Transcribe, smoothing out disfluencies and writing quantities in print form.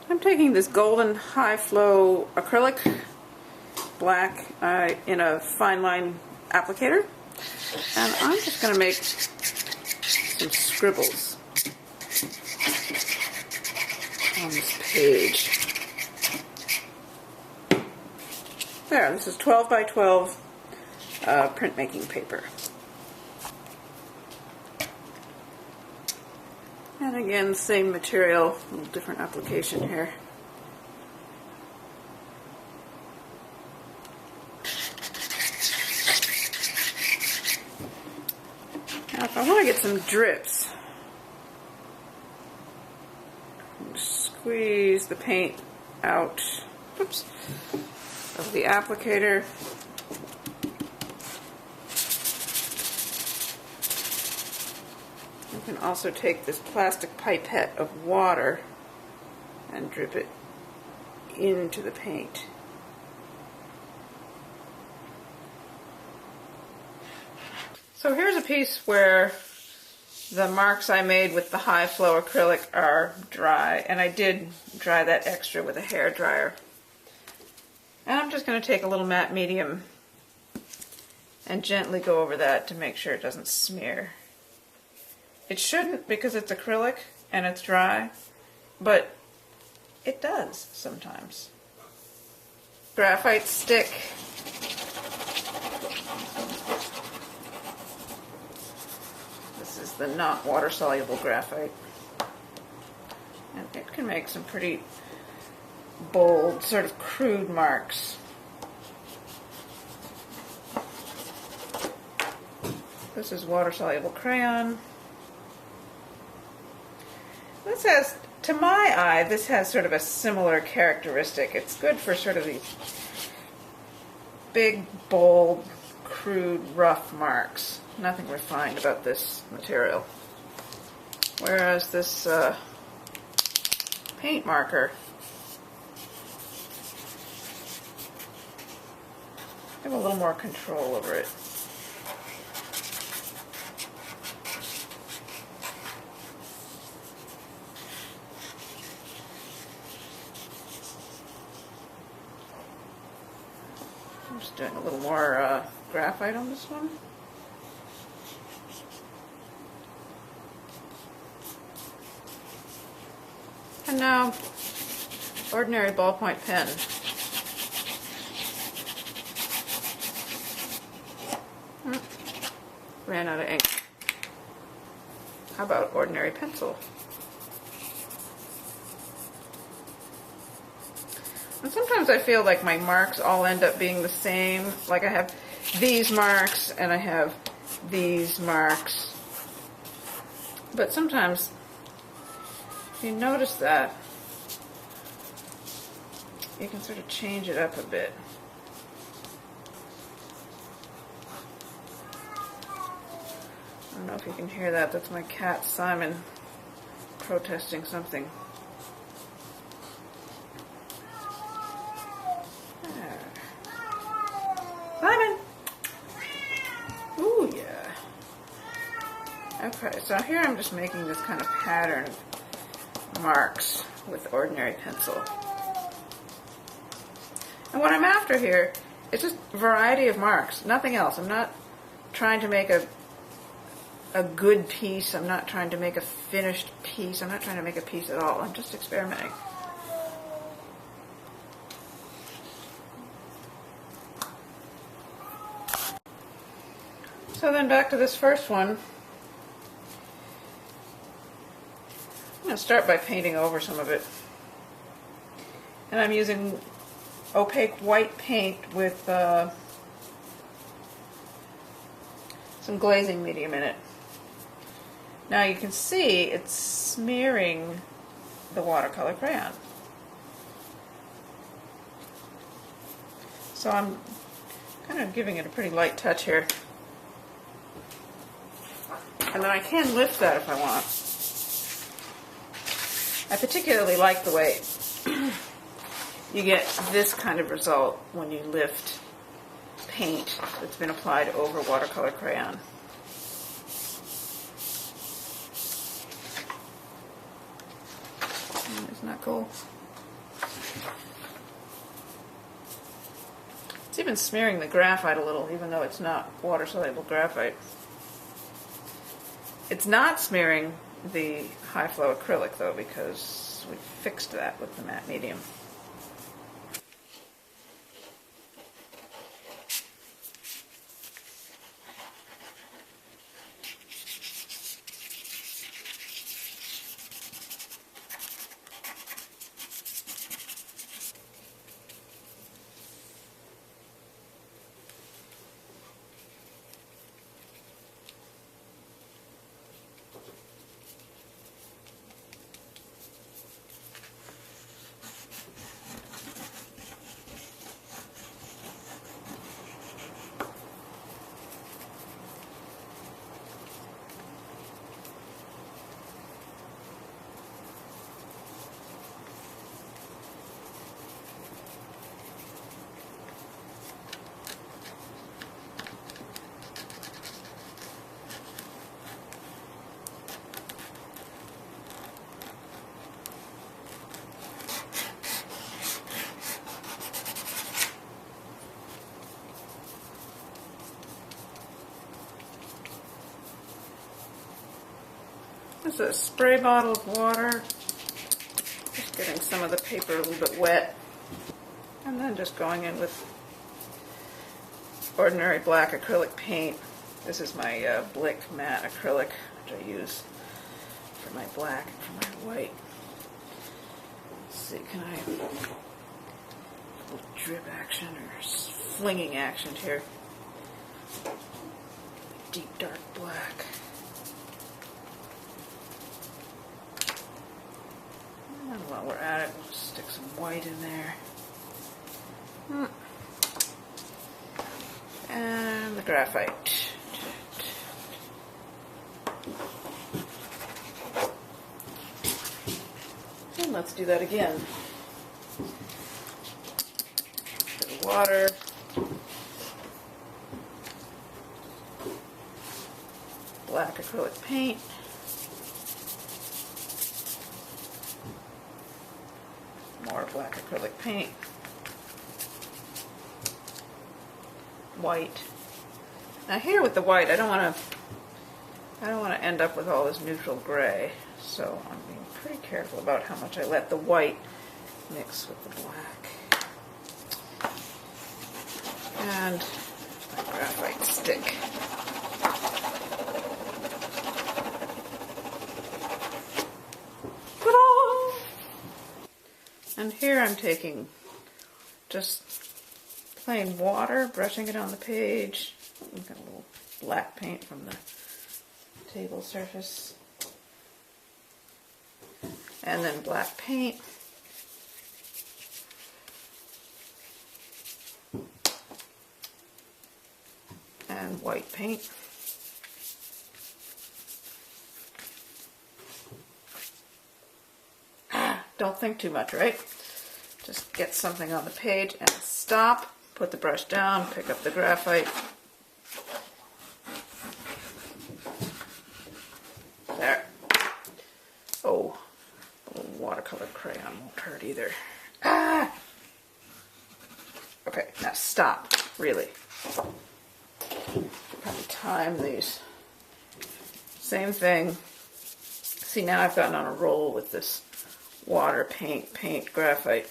I'm taking this Golden High Flow acrylic black in a fine line applicator, and I'm just going to make some scribbles on this page. There, this is 12 by 12 printmaking paper. And again, same material, a little different application here. Now if I want to get some drips, squeeze the paint out, oops, of the applicator. You can also take this plastic pipette of water and drip it into the paint. So here's a piece where the marks I made with the high flow acrylic are dry, and I did dry that extra with a hair dryer. And I'm just going to take a little matte medium and gently go over that to make sure it doesn't smear. It shouldn't because it's acrylic and it's dry, but it does sometimes. Graphite stick. This is the not water-soluble graphite. And it can make some pretty bold, sort of crude marks. This is water-soluble crayon. This has, to my eye, this has sort of a similar characteristic. It's good for sort of these big, bold, crude, rough marks. Nothing refined about this material. Whereas this paint marker, I have a little more control over it. I'm just doing a little more graphite on this one. And now, ordinary ballpoint pen. Ran out of ink. How about ordinary pencil? And sometimes I feel like my marks all end up being the same. Like I have these marks and I have these marks. But sometimes, if you notice that, you can sort of change it up a bit. I don't know if you can hear that. That's my cat Simon protesting something. Simon! Ooh, yeah. Okay, so here I'm just making this kind of pattern of marks with ordinary pencil. And what I'm after here is just a variety of marks, nothing else. I'm not trying to make a good piece. I'm not trying to make a finished piece. I'm not trying to make a piece at all. I'm just experimenting. So then back to this first one. I'm going to start by painting over some of it. And I'm using opaque white paint with some glazing medium in it. Now you can see it's smearing the watercolor crayon. So I'm kind of giving it a pretty light touch here. And then I can lift that if I want. I particularly like the way you get this kind of result when you lift paint that's been applied over watercolor crayon. Isn't that cool? It's even smearing the graphite a little, even though it's not water-soluble graphite. It's not smearing the high-flow acrylic, though, because we fixed that with the matte medium. This is a spray bottle of water. Just getting some of the paper a little bit wet. And then just going in with ordinary black acrylic paint. This is my Blick matte acrylic, which I use for my black and for my white. Let's see, can I have a little drip action or flinging action here? Deep dark black. And while we're at it, we'll just stick some white in there. And the graphite. And let's do that again. Bit of water. Black acrylic paint. More black acrylic paint. White. Now here with the white, I don't want to end up with all this neutral gray, so I'm being pretty careful about how much I let the white mix with the black. And my graphite stick. Ta-da! And here I'm taking just plain water, brushing it on the page. I've got a little black paint from the table surface. And then black paint. And white paint. Don't think too much, right? Just get something on the page and stop. Put the brush down, pick up the graphite. There. Oh, a little watercolor crayon won't hurt either. Ah! Okay, now stop, really. Probably time these. Same thing. See, now I've gotten on a roll with this water, paint, graphite.